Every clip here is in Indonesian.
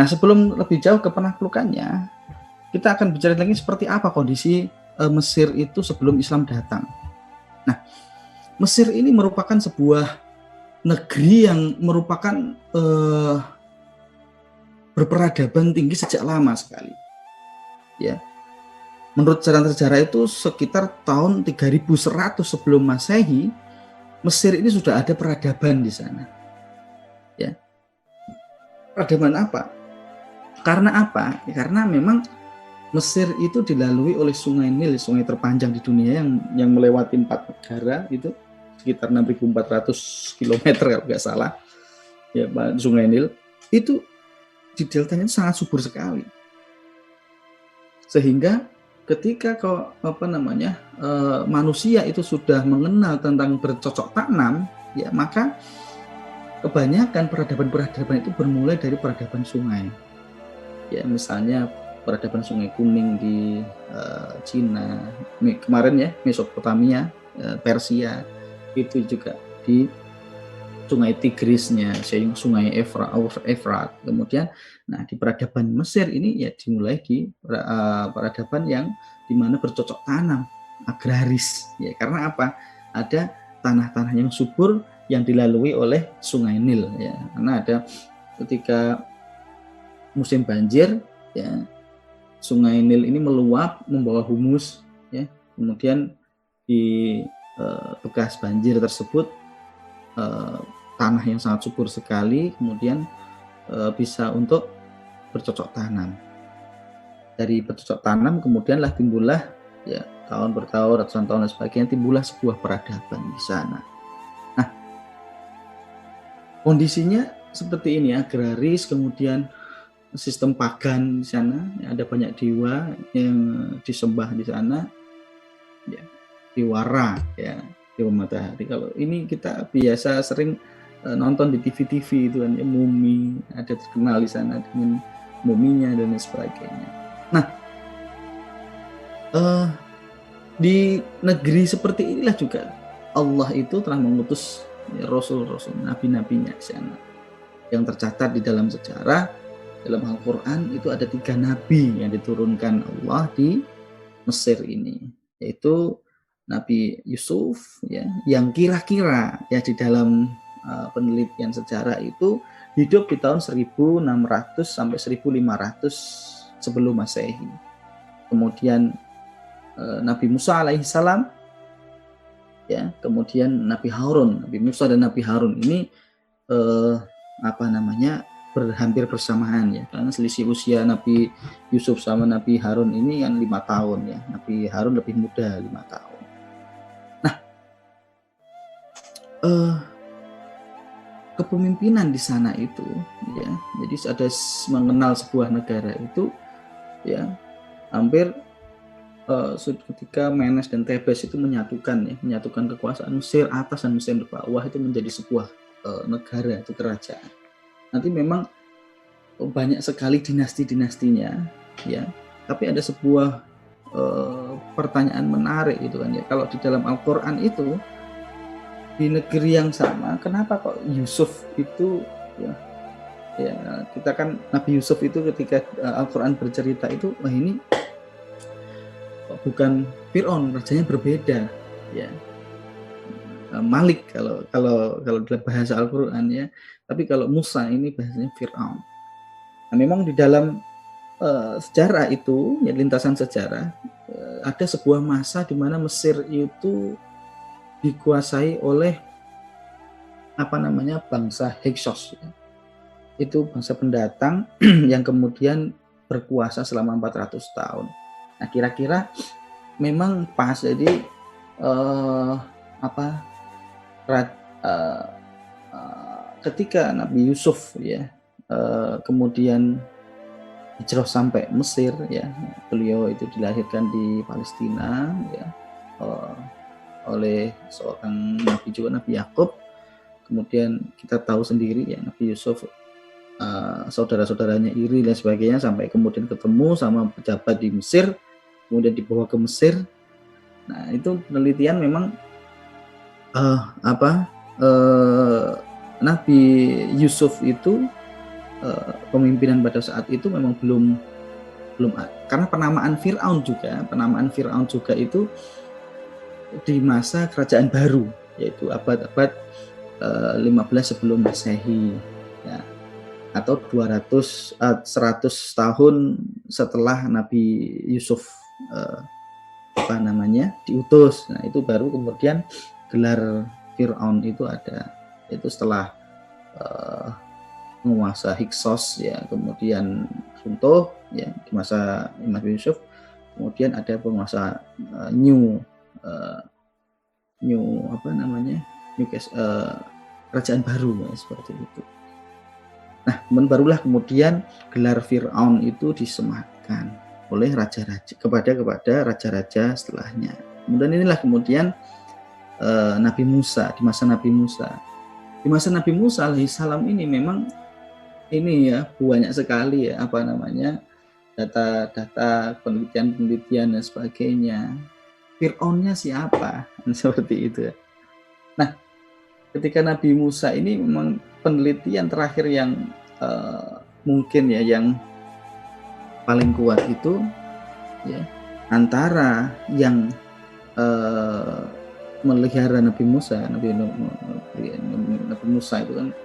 Nah, sebelum lebih jauh ke penaklukannya, kita akan bicara lagi seperti apa kondisi Mesir itu sebelum Islam datang. Nah, Mesir ini merupakan sebuah negeri yang merupakan berperadaban tinggi sejak lama sekali. Ya, menurut sejarah itu sekitar tahun 3100 sebelum Masehi, Mesir ini sudah ada peradaban di sana. Ya, peradaban apa? Karena apa? Ya, karena memang Mesir itu dilalui oleh Sungai Nil, sungai terpanjang di dunia yang melewati 4 negara, itu sekitar 6.400 km kalau nggak salah. Ya, Sungai Nil itu di deltanya sangat subur sekali. Sehingga ketika manusia itu sudah mengenal tentang bercocok tanam, ya maka kebanyakan peradaban-peradaban itu bermulai dari peradaban sungai. Ya, misalnya peradaban Sungai Kuning di Cina, kemarin ya Mesopotamia, Persia, itu juga di Sungai Tigrisnya, Sungai Efrat. Kemudian, nah di peradaban Mesir ini ya dimulai di peradaban yang dimana bercocok tanam, agraris. Ya, karena apa? Ada tanah-tanah yang subur yang dilalui oleh Sungai Nil. Ya, karena ada ketika musim banjir, ya Sungai Nil ini meluap membawa humus, ya. Kemudian di bekas banjir tersebut tanah yang sangat subur sekali, kemudian bisa untuk bercocok tanam. Dari bercocok tanam kemudianlah timbullah ya tahun bertahun, ratusan tahun dan sebagainya, timbullah sebuah peradaban di sana. Nah, kondisinya seperti ini, agraris, kemudian sistem pagan di sana, ya, ada banyak dewa yang disembah di sana, ya, dewa Ra, ya, dewa matahari. Kalau ini kita biasa sering nonton di TV-TV itu kan, ya, mumi ada terkenal di sana dengan muminya dan sebagainya. Nah, di negeri seperti inilah juga Allah itu telah mengutus ya, rasul-rasul, nabi-nabinya di sana. Yang tercatat di dalam sejarah dalam Al-Quran itu ada 3 nabi yang diturunkan Allah di Mesir ini, yaitu Nabi Yusuf, ya, yang kira-kira ya di dalam penelitian sejarah itu hidup di tahun 1600 sampai 1500 sebelum Masehi. Kemudian Nabi Musa alaihissalam, ya, kemudian Nabi Harun, Nabi Musa dan Nabi Harun ini hampir bersamaan, ya, karena selisih usia Nabi Yusuf sama Nabi Harun ini kan 5 tahun, ya. Nabi Harun lebih muda 5 tahun. Nah, kepemimpinan di sana itu, ya, jadi ada mengenal sebuah negara itu, ya, hampir ketika Menes dan Tebes itu menyatukan kekuasaan Mesir atas dan Mesir bawah itu menjadi sebuah negara, itu kerajaan. Nanti memang banyak sekali dinasti-dinastinya, ya. Tapi ada sebuah pertanyaan menarik itu kan, ya. Kalau di dalam Al-Quran itu di negeri yang sama, kenapa kok Yusuf itu, ya kita kan Nabi Yusuf itu ketika Al-Quran bercerita itu, wah ini bukan Fir'aun, rajanya berbeda, ya. Malik kalau dalam bahasa Al-Quran, ya. Tapi kalau Musa ini bahasanya Fir'aun. Nah, memang di dalam sejarah itu, ya, lintasan sejarah, ada sebuah masa di mana Mesir itu dikuasai oleh bangsa Hyksos, ya. Itu bangsa pendatang yang kemudian berkuasa selama 400 tahun. Nah, kira-kira memang pas, jadi ketika Nabi Yusuf, ya, kemudian hijrah sampai Mesir, ya, beliau itu dilahirkan di Palestina, ya, oleh seorang nabi juga, Nabi Yakub. Kemudian kita tahu sendiri, ya, Nabi Yusuf saudara-saudaranya iri dan sebagainya, sampai kemudian ketemu sama pejabat di Mesir, kemudian dibawa ke Mesir. Nah, itu penelitian memang Nabi Yusuf itu pemimpinan pada saat itu memang belum karena penamaan Fir'aun juga itu di masa kerajaan baru, yaitu abad-abad 15 sebelum Masehi, ya, atau 100 tahun setelah Nabi Yusuf diutus. Nah, itu baru kemudian gelar Fir'aun itu ada, yaitu setelah penguasa Hyksos, ya, kemudian runtuh, ya, di masa Nabi Yusuf. Kemudian ada penguasa new kerajaan baru, ya, seperti itu. Nah, barulah kemudian gelar Fir'aun itu disematkan oleh raja-raja kepada raja-raja setelahnya. Kemudian inilah kemudian Nabi Musa, di masa Nabi Musa alaihissalam ini memang ini ya banyak sekali ya data-data penelitian dan sebagainya. Fir'aunnya siapa? Seperti itu. Nah, ketika Nabi Musa ini memang penelitian terakhir yang mungkin ya yang paling kuat itu ya antara yang melihara Nabi Musa itu kan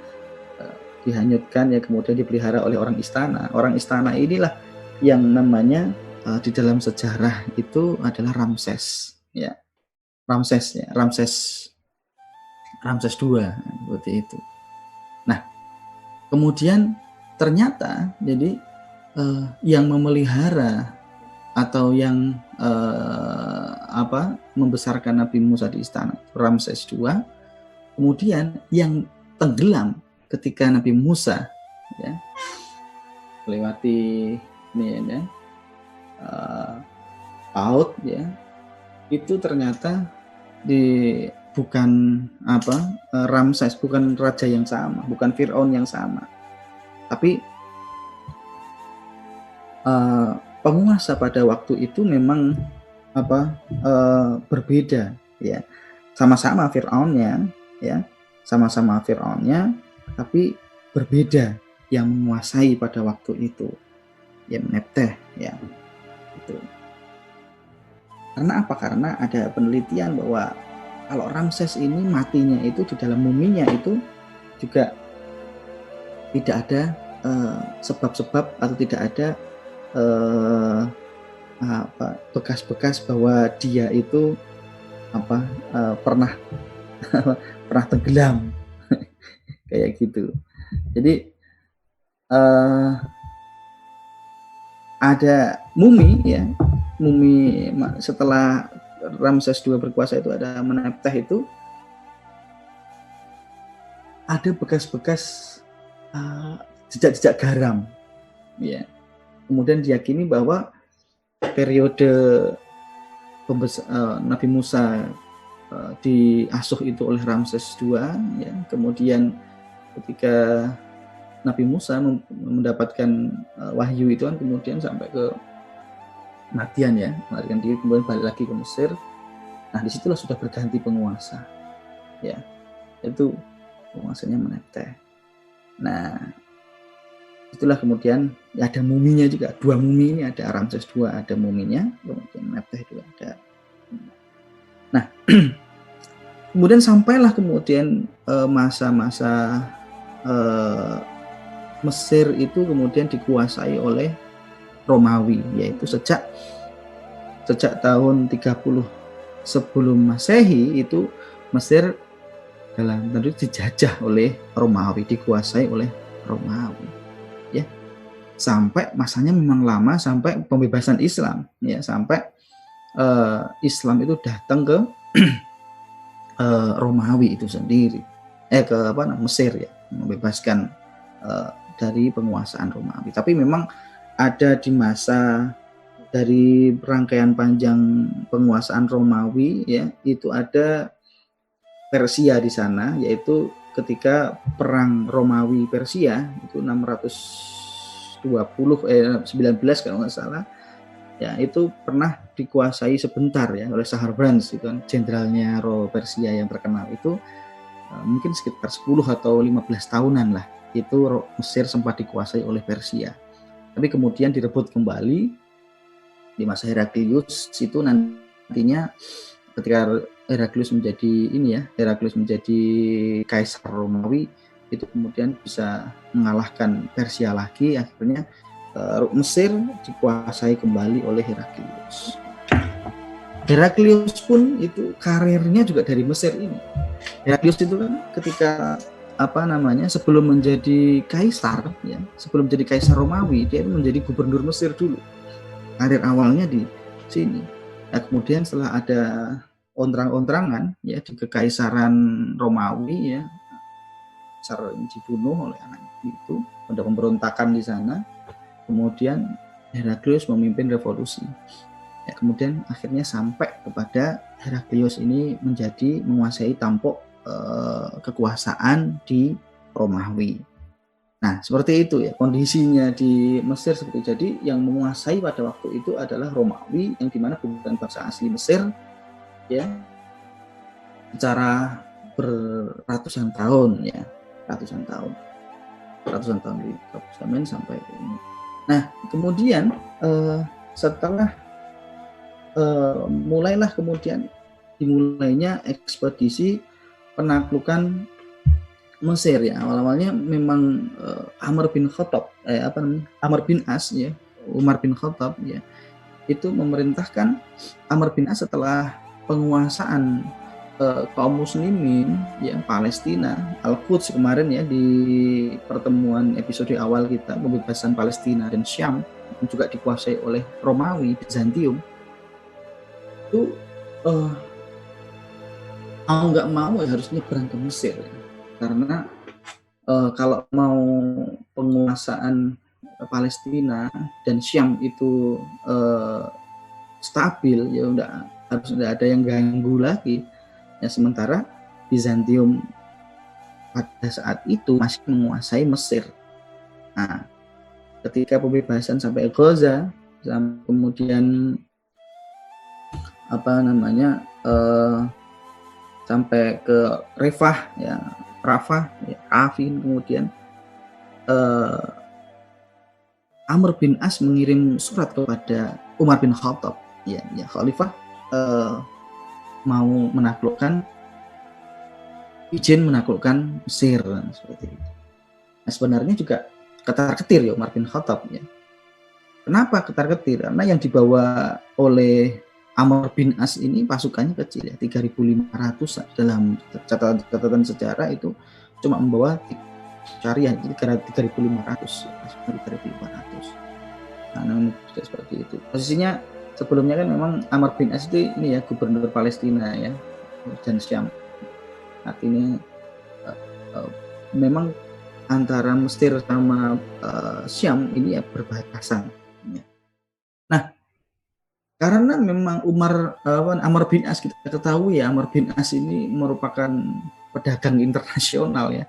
dihanyutkan, ya, kemudian dipelihara oleh orang istana. Orang istana inilah yang namanya di dalam sejarah itu adalah Ramses, ya. Ramses II, seperti itu. Nah, kemudian ternyata jadi yang memelihara atau yang membesarkan Nabi Musa di istana Ramses II, kemudian yang tenggelam ketika Nabi Musa, ya, melewati laut, ya, itu ternyata bukan Ramses, bukan raja yang sama, bukan Fir'aun yang sama, tapi penguasa pada waktu itu memang berbeda, ya, sama-sama Fir'aunnya, ya, tapi berbeda yang menguasai pada waktu itu, ya, Menepteh, ya, itu. Karena apa? Karena ada penelitian bahwa kalau Ramses ini matinya itu di dalam muminya itu juga tidak ada sebab-sebab atau tidak ada bekas-bekas bahwa dia itu pernah tenggelam kayak gitu. Jadi ada mumi, ya, mumi setelah Ramses II berkuasa itu ada Menepteh itu ada bekas-bekas jejak-jejak garam, ya. Kemudian diyakini bahwa periode Nabi Musa diasuh itu oleh Ramses II, ya. Kemudian ketika Nabi Musa mendapatkan wahyu itu kan kemudian sampai ke kematian, ya, melarikan diri, kemudian balik lagi ke Mesir. Nah, disitulah sudah berganti penguasa, ya, itu penguasanya Menepteh. Nah, itulah kemudian ya, ada muminya juga, dua mumi ini, ada Ramses II ada muminya, kemudian Menepteh juga ada. Nah, kemudian sampailah kemudian masa-masa Mesir itu kemudian dikuasai oleh Romawi, yaitu sejak tahun 30 sebelum Masehi itu Mesir dalam tentu dijajah oleh Romawi, dikuasai oleh Romawi, ya, sampai masanya memang lama, sampai pembebasan Islam, ya, sampai Islam itu datang ke Romawi itu sendiri, Mesir, ya, membebaskan dari penguasaan Romawi. Tapi memang ada di masa dari rangkaian panjang penguasaan Romawi, ya, itu ada Persia di sana, yaitu ketika perang Romawi Persia itu 19 kalau nggak salah, ya, itu pernah dikuasai sebentar, ya, oleh Shahrbanz, itu kan jenderalnya Persia yang terkenal itu. mungkin sekitar 10 atau 15 tahunan lah, itu Mesir sempat dikuasai oleh Persia. Tapi kemudian direbut kembali di masa Heraklius. Itu nantinya ketika Heraklius menjadi kaisar Romawi, itu kemudian bisa mengalahkan Persia lagi. Akhirnya Mesir dikuasai kembali oleh Heraklius. Heraklius pun itu karirnya juga dari Mesir ini. Heraklius itu kan ketika sebelum menjadi kaisar, ya, sebelum menjadi kaisar Romawi, dia menjadi gubernur Mesir dulu. Karir awalnya di sini. Nah, kemudian setelah ada ontrang-ontrangan ya di kekaisaran Romawi, ya, kaisar dibunuh oleh anak itu, ada pemberontakan di sana. Kemudian Heraklius memimpin revolusi. Ya, kemudian akhirnya sampai kepada Heraklius ini menguasai tampuk kekuasaan di Romawi. Nah, seperti itu ya kondisinya di Mesir seperti. Jadi yang menguasai pada waktu itu adalah Romawi, yang dimana bukan bangsa asli Mesir, ya, secara beratusan tahun, ya, ratusan tahun di zaman sampai ini. Nah, kemudian setelah mulailah kemudian dimulainya ekspedisi penaklukan Mesir, ya. Awal-awalnya memang Amr bin As, ya, Umar bin Khattab, ya, itu memerintahkan Amr bin As setelah penguasaan kaum muslimin, ya, Palestina, Al-Quds kemarin, ya, di pertemuan episode awal kita, pembebasan Palestina dan Syam yang juga dikuasai oleh Romawi, Bizantium. Itu mau nggak mau ya harus nyebrang ke Mesir, ya. Karena kalau mau penguasaan Palestina dan Syam itu stabil, ya harus udah ada yang ganggu lagi. Ya, sementara Bizantium pada saat itu masih menguasai Mesir. Nah, ketika pembebasan sampai Gaza, kemudian sampai ke Rafah, ya, Afin, kemudian Amr bin As mengirim surat kepada Umar bin Khattab, ya Khalifah, mau izin menaklukkan Mesir, seperti itu. Nah, sebenarnya juga ketar-ketir ya Umar bin Khattab, ya. Kenapa ketar-ketir? Karena yang dibawa oleh Amr bin As ini pasukannya kecil, ya, 3.500. Dalam catatan sejarah itu cuma membawa syariah 3.500, pasukan 3.500. Nah, namun tidak seperti itu. Posisinya sebelumnya kan memang Amr bin As itu ini, ya, gubernur Palestina, ya, dan Syam. Artinya memang antara Mesir sama Syam ini, ya, berbatasan, ya. Nah, karena memang Amr bin As, kita ketahui, ya, Amr bin As ini merupakan pedagang internasional, ya,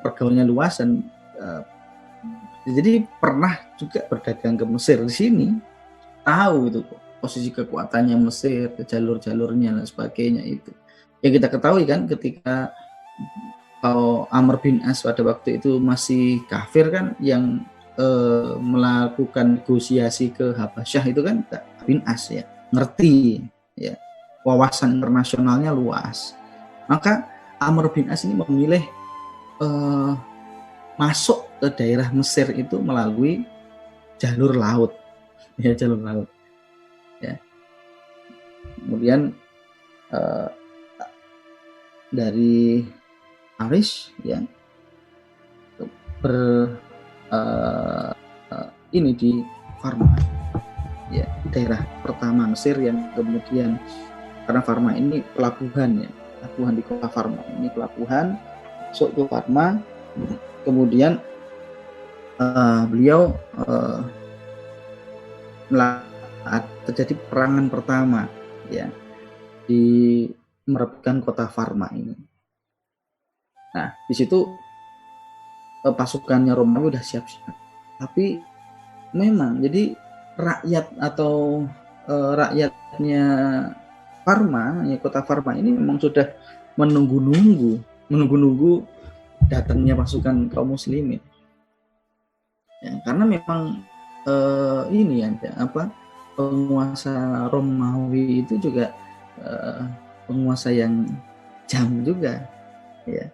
pergaulannya luas, dan jadi pernah juga berdagang ke Mesir. Di sini tahu itu posisi kekuatannya Mesir, ke jalur-jalurnya dan sebagainya itu. Yang kita ketahui kan ketika Amr bin As pada waktu itu masih kafir kan, yang melakukan negosiasi ke Habasyah itu kan bin As, ya, ngerti, ya, wawasan internasionalnya luas. Maka Amr bin As ini memilih masuk ke daerah Mesir itu melalui jalur laut, ya, jalur laut, ya. Kemudian dari Arish, ya, ini di Farma, ya, daerah pertama Mesir yang kemudian, karena Farma ini pelabuhan, ya, pelabuhan di kota Farma ini pelabuhan masuk ke Farma. Kemudian beliau terjadi perangan pertama, ya, di merebutkan kota Farma ini. Nah, di situ pasukannya Romawi udah siap-siap. Tapi memang jadi rakyat atau rakyatnya Farma, ya, kota Farma ini memang sudah menunggu-nunggu, menunggu-nunggu datangnya pasukan kaum muslimin. Ya, karena memang ini ya apa, penguasa Romawi itu juga penguasa yang jam juga, ya.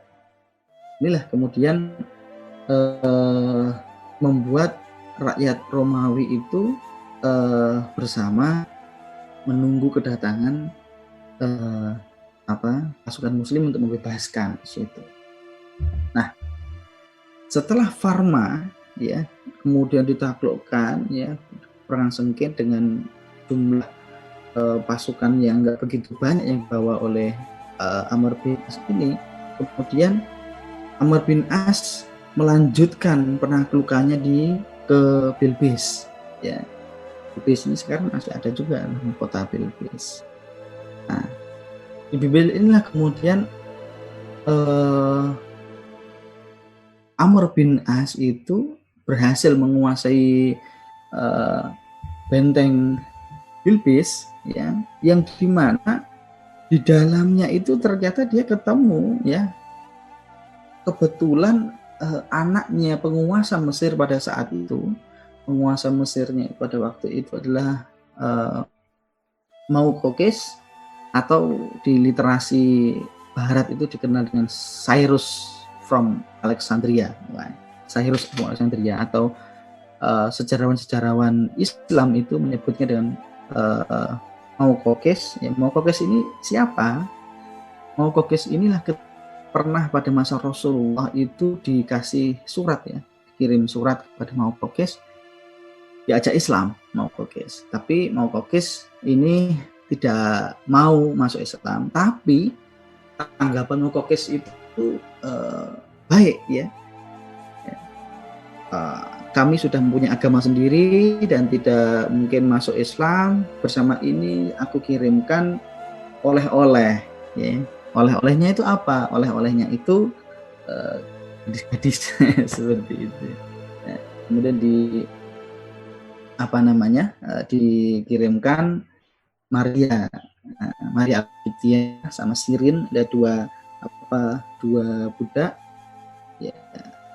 Inilah kemudian membuat rakyat Romawi itu bersama menunggu kedatangan pasukan Muslim untuk membebaskan situ. Nah, setelah Varma ya kemudian ditaklukkan ya perang sengit dengan jumlah pasukan yang nggak begitu banyak yang dibawa oleh Amr bin As ini, kemudian Amr bin As melanjutkan penaklukannya ke Bilqis ya. Bilqis ini sekarang masih ada juga kota Bilqis. Nah, di Bilqis inilah kemudian Amr bin As itu berhasil menguasai benteng Bilqis ya, yang dimana di dalamnya itu ternyata dia ketemu ya kebetulan anaknya penguasa Mesir pada saat itu. Penguasa Mesirnya pada waktu itu adalah Maukokis, atau di literasi barat itu dikenal dengan Cyrus from Alexandria. Cyrus from Alexandria, atau sejarawan-sejarawan Islam itu menyebutnya dengan Maukokis. Ya, Maukokis ini siapa? Maukokis inilah pernah pada masa Rasulullah itu dikasih surat ya, kirim surat kepada Maukokis, diajak Islam Maukokis. Tapi Maukokis ini tidak mau masuk Islam, tapi tanggapan Maukokis itu baik ya. Kami sudah mempunyai agama sendiri dan tidak mungkin masuk Islam. Bersama ini aku kirimkan oleh-oleh ya. Oleh-olehnya itu apa? Oleh-olehnya itu gadis-gadis seperti itu. Nah, kemudian dikirimkan Maria Alkiptia sama Sirin, ada dua budak. Ya,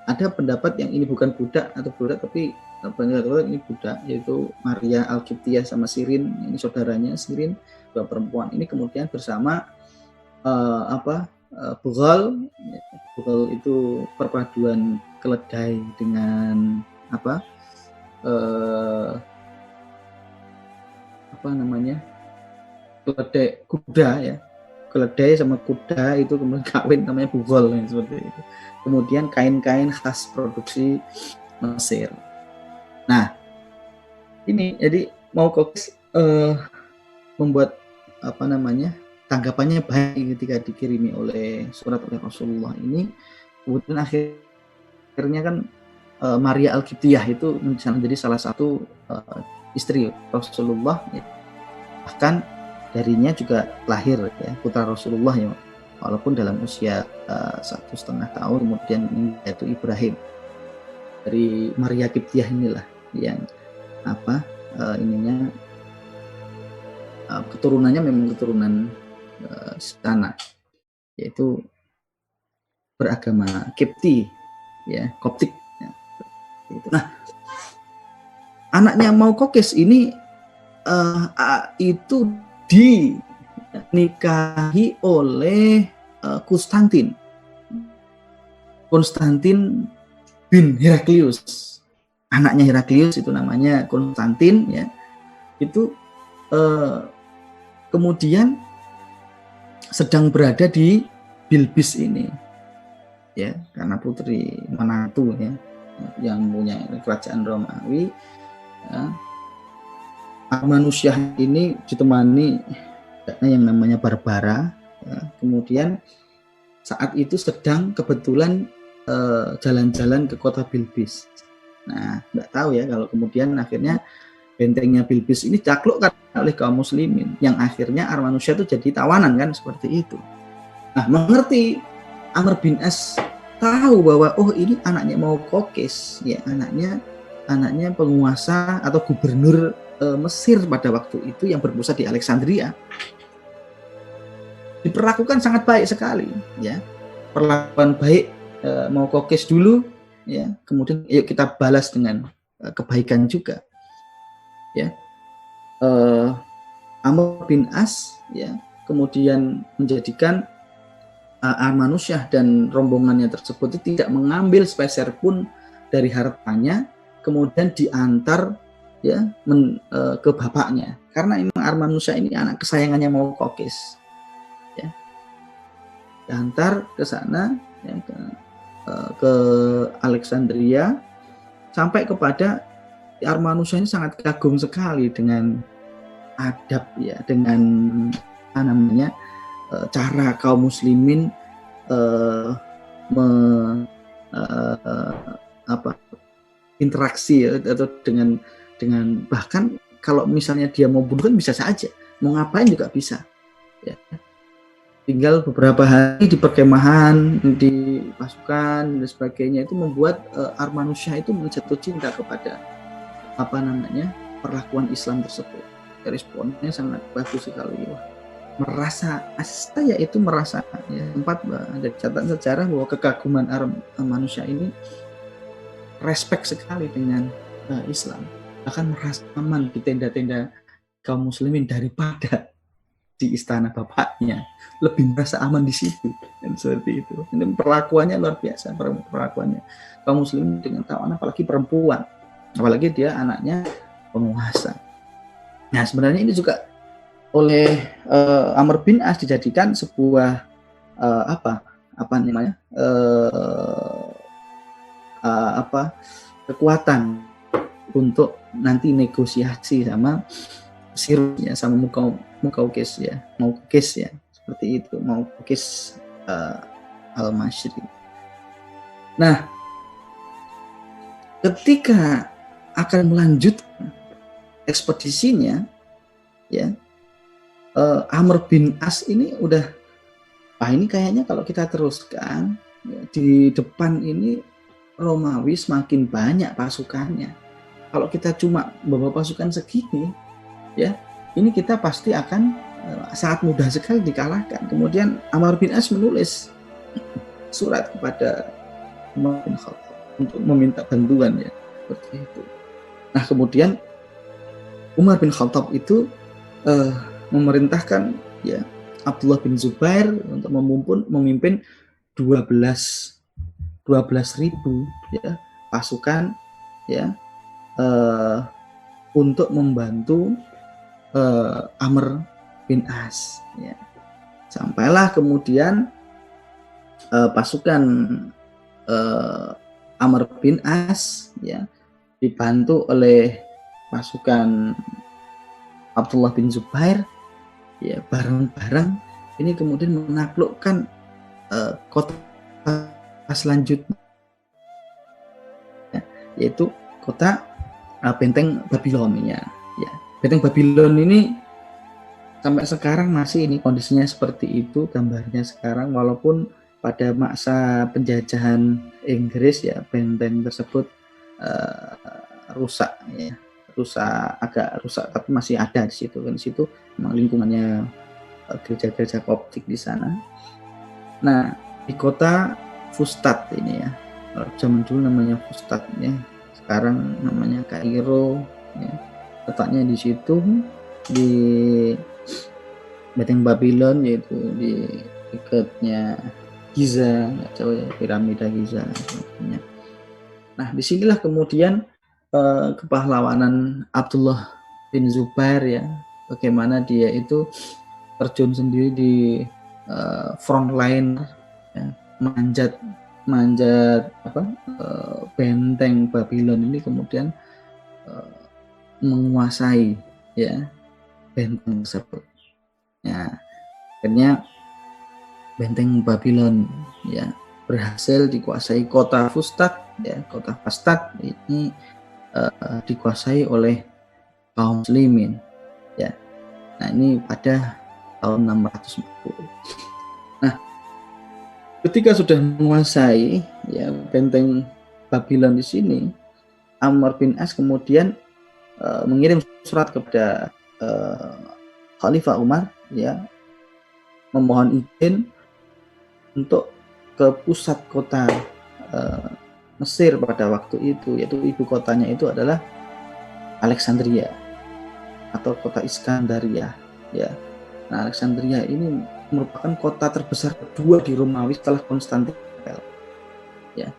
ada pendapat yang ini bukan budak atau budak, tapi pendapat ini budak, yaitu Maria Alkiptia sama Sirin. Ini saudaranya Sirin, dua perempuan ini kemudian bersama Bughal. Bughal itu perpaduan keledai dengan keledai kuda ya. Keledai sama kuda itu kemudian kawin, namanya Bughal ya, seperti itu. Kemudian kain-kain khas produksi Mesir. Nah, ini jadi Maukokis membuat tanggapannya baik ketika dikirimi oleh surat oleh Rasulullah ini. Kemudian akhirnya kan Maria Alkiptiyah itu menjadi salah satu istri Rasulullah ya. Bahkan darinya juga lahir ya putra Rasulullah ya, walaupun dalam usia 1,5 tahun kemudian yaitu Ibrahim. Dari Maria Kiptiyah inilah yang keturunannya memang keturunan sana, yaitu beragama Kipti ya, Koptik ya. Nah, anaknya Maukokis ini itu dinikahi oleh Konstantin bin Heraklius. Anaknya Heraklius itu namanya Konstantin ya. Itu kemudian sedang berada di Bilqis ini ya, karena putri menantu ya yang punya kerajaan Romawi ya. Manusia ini ditemani yang namanya Barbara ya. Kemudian saat itu sedang kebetulan jalan-jalan ke kota Bilqis. Nah, nggak tahu ya kalau kemudian akhirnya bentengnya Bilqis ini ditaklukkan oleh kaum muslimin, yang akhirnya Armanusia itu jadi tawanan kan, seperti itu. Nah, mengerti Amr bin As tahu bahwa oh ini anaknya Maukokis ya, anaknya penguasa atau gubernur Mesir pada waktu itu yang berpusat di Alexandria. Diperlakukan sangat baik sekali ya. perlakuan baik mau kokis dulu, ya, kemudian yuk kita balas dengan kebaikan juga, ya. Amr bin As, ya, kemudian menjadikan Armanusyah dan rombongannya tersebut itu tidak mengambil sepeser pun dari hartanya, kemudian diantar, ya, ke bapaknya, karena memang Armanusyah ini anak kesayangannya Maukokis, ya, diantar ke sana, ya, ke Alexandria, sampai kepada Armanusyah ini sangat kagum sekali dengan adab, ya, dengan apa namanya, cara kaum muslimin interaksi, ya, atau dengan bahkan kalau misalnya dia mau bunuh kan bisa saja, mau ngapain juga bisa, ya. Tinggal beberapa hari di perkemahan, di pasukan dan sebagainya, itu membuat Armanusyah itu jatuh cinta kepada apa namanya, perlakuan Islam tersebut. Responnya sangat bagus sekali. Merasa, saya itu merasa, ya, sempat ada catatan sejarah bahwa kekaguman manusia ini respect sekali dengan Islam, bahkan merasa aman di tenda-tenda kaum muslimin daripada di istana bapaknya, lebih merasa aman di situ, dan seperti itu. Ini perlakuannya luar biasa, perlakuannya kaum muslimin dengan tawanan, apalagi perempuan, apalagi dia anaknya penguasa. Nah, sebenarnya ini juga oleh Amr bin As dijadikan sebuah kekuatan untuk nanti negosiasi sama Mesir, ya, sama Mukaukis, ya, seperti itu, Mukaukis al-Masyri. Nah, ketika akan melanjutkan ekspedisinya, ya, Amr bin As ini udah, ini kayaknya kalau kita teruskan, ya, di depan ini Romawi semakin banyak pasukannya. Kalau kita cuma bawa pasukan segini, ya, ini kita pasti akan sangat mudah sekali dikalahkan. Kemudian Amr bin As menulis surat kepada Umar bin Khattab untuk meminta bantuan, ya, seperti itu. Nah, kemudian Umar bin Khattab itu memerintahkan, ya, Abdullah bin Zubair untuk memimpin 12.000, ya, pasukan, ya, untuk membantu Amr bin As, ya. Sampailah kemudian pasukan Amr bin As, ya, dibantu oleh pasukan Abdullah bin Zubair, ya, bareng-bareng ini kemudian menaklukkan kota selanjutnya, ya, yaitu kota benteng Babylon, ya. Benteng Babylon ini sampai sekarang masih ini kondisinya seperti itu gambarnya sekarang, walaupun pada masa penjajahan Inggris, ya, benteng tersebut rusak, ya, agak rusak, tapi masih ada di situ. Kan di situ memang lingkungannya gereja-gereja Koptik di sana. Nah, di kota Fustat ini, ya, zaman dulu namanya Fustat, ya, sekarang namanya Kairo, ya, letaknya di situ di benteng Babylon, yaitu di dekatnya Giza, nggak tahu, ya, piramida Giza. Nah, disinilah kemudian kepahlawanan Abdullah bin Zubair, ya, bagaimana dia itu terjun sendiri di front line, ya, manjat benteng Babylon ini, kemudian menguasai, ya, benteng tersebut. Ya, akhirnya benteng Babylon, ya, berhasil dikuasai. Kota Fustat, ya, kota Fustat ini dikuasai oleh kaum muslimin, ya. Nah, ini pada tahun 640. Nah, ketika sudah menguasai, ya, benteng Babylon di sini, Amr bin As kemudian mengirim surat kepada Khalifah Umar, ya, memohon izin untuk ke pusat kota Mesir pada waktu itu, yaitu ibu kotanya itu adalah Alexandria atau kota Iskandaria, ya. Nah, Alexandria ini merupakan kota terbesar kedua di Romawi setelah Konstantinopel, ya.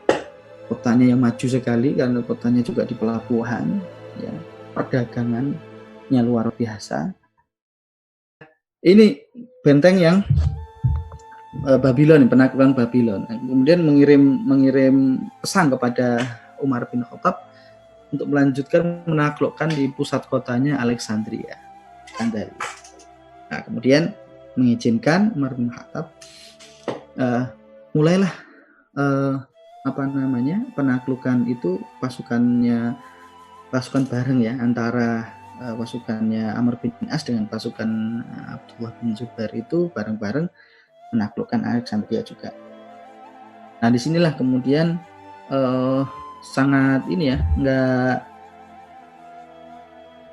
Kotanya yang maju sekali karena kotanya juga di pelabuhan, ya. Perdagangannya luar biasa. Ini benteng yang Babylon, penaklukan Babylon. Kemudian mengirim pesan kepada Umar bin Khattab untuk melanjutkan menaklukkan di pusat kotanya Alexandria. Nah, kemudian mengizinkan Umar bin Khattab mulailah penaklukan itu pasukan bareng ya, antara pasukannya Amr bin As dengan pasukan Abdullah bin Zubair itu bareng-bareng menaklukkan Alexandria juga. Nah, disinilah kemudian sangat ini ya, nggak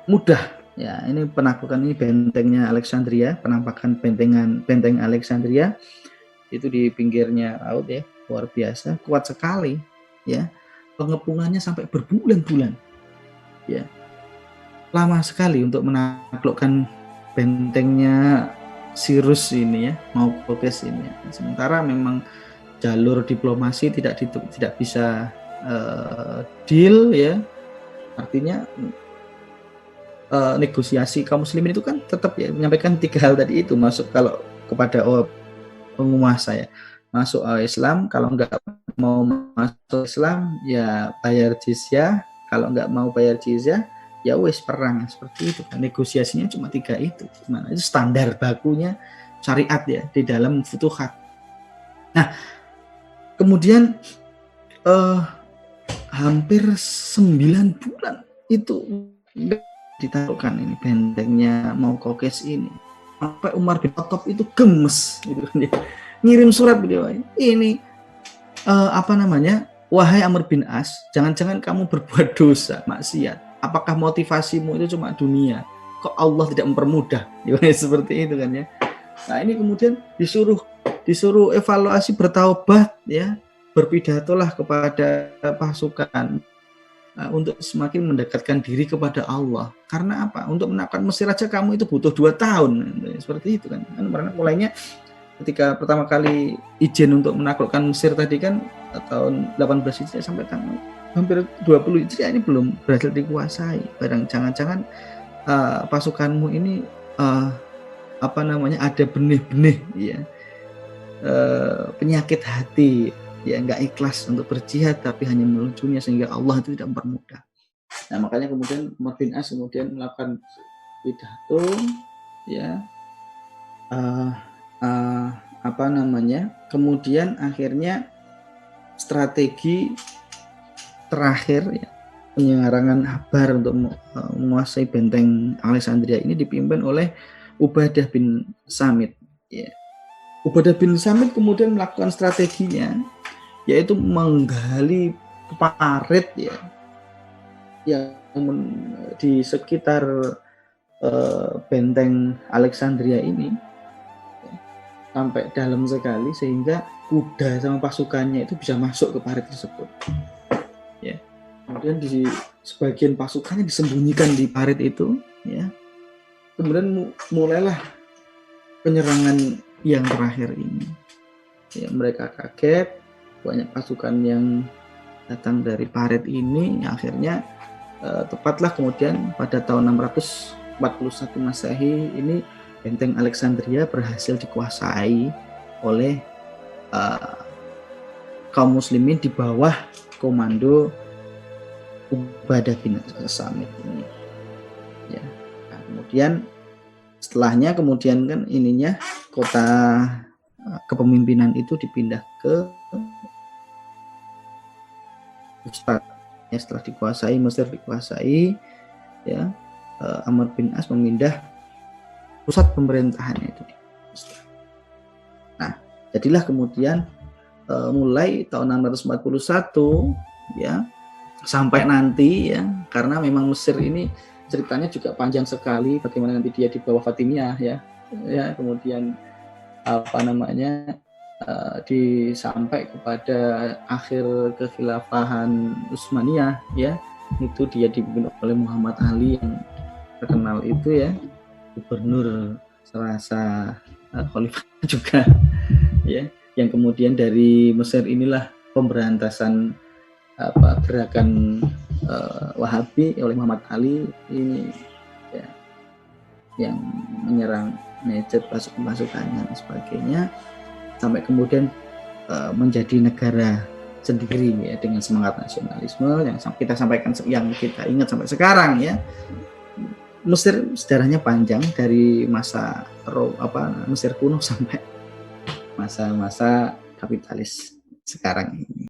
mudah ya. Ini penaklukan, ini bentengnya Alexandria, penampakan benteng Alexandria itu di pinggirnya laut ya, luar biasa, kuat sekali ya. Pengepungannya sampai berbulan-bulan ya, lama sekali untuk menaklukkan bentengnya Cyrus ini ya, mau Kokes ini ya. Sementara memang jalur diplomasi tidak bisa deal ya, artinya negosiasi kaum muslimin itu kan tetap ya menyampaikan 3 hal tadi itu, masuk kalau kepada penguasa ya, masuk Islam, kalau nggak mau masuk Islam ya bayar jizyah, kalau nggak mau bayar jizyah ya wes perang, seperti itu kan. Negosiasinya cuma 3 itu. Gimana? Itu standar bakunya syariat ya di dalam futuhat. Nah, kemudian hampir 9 bulan itu ditaklukkan ini bentengnya mau Kokes ini. Sampai Umar bin Khattab itu gemes gitu kan, ngirim surat beliau ini wahai Amr bin As, jangan-jangan kamu berbuat dosa, maksiat. Apakah motivasimu itu cuma dunia? Kok Allah tidak mempermudah? Seperti itu kan ya. Nah, ini kemudian disuruh evaluasi, bertaubat ya, berpidatolah kepada pasukan untuk semakin mendekatkan diri kepada Allah. Karena apa? Untuk menaklukkan Mesir aja kamu itu butuh 2 tahun. Seperti itu kan. Mulainya ketika pertama kali izin untuk menaklukkan Mesir tadi kan tahun 18 Hijriah sampai tanggal hampir 20 Hijriah ini belum berhasil dikuasai. Barang jangan-jangan pasukanmu ini ada benih-benih ya, penyakit hati ya, nggak ikhlas untuk berjihad tapi hanya menujunya, sehingga Allah itu tidak mempermudah. Nah, makanya kemudian Umar bin As kemudian melakukan pidato ya, kemudian akhirnya strategi terakhir ya, penyerangan Akbar untuk menguasai benteng Alexandria ini dipimpin oleh Ubadah bin Samit ya. Ubadah bin Samit kemudian melakukan strateginya, yaitu menggali parit ya yang di sekitar benteng Alexandria ini ya, sampai dalam sekali sehingga kuda sama pasukannya itu bisa masuk ke parit tersebut ya. Kemudian di sebagian pasukannya disembunyikan di parit itu ya. Kemudian mulailah penyerangan yang terakhir ini ya. Mereka kaget, banyak pasukan yang datang dari parit ini. Akhirnya tepatlah kemudian pada tahun 641 Masehi ini benteng Alexandria berhasil dikuasai oleh kaum muslimin di bawah komando Ubadah bin Samit ini ya. Nah, kemudian setelahnya kemudian kan ininya kota kepemimpinan itu dipindah ke Ustad ya. Setelah dikuasai Mesir dikuasai ya, Amr bin As memindah pusat pemerintahannya itu di Ustad. Nah, jadilah kemudian mulai tahun 641 ya sampai nanti ya, karena memang Mesir ini ceritanya juga panjang sekali, bagaimana nanti dia di bawah Fatimiyah ya, kemudian sampai kepada akhir kekhilafahan Utsmaniyah ya, itu dia dipimpin oleh Muhammad Ali yang terkenal itu ya, gubernur serasa khalifah juga ya, yang kemudian dari Mesir inilah pemberantasan gerakan Wahabi oleh Muhammad Ali ini ya, yang menyerang Najd, pasukan-pasukannya dan sebagainya, sampai kemudian menjadi negara sendiri ya, dengan semangat nasionalisme yang kita sampaikan, yang kita ingat sampai sekarang ya. Mesir sejarahnya panjang dari masa Mesir kuno sampai masa-masa kapitalis sekarang ini.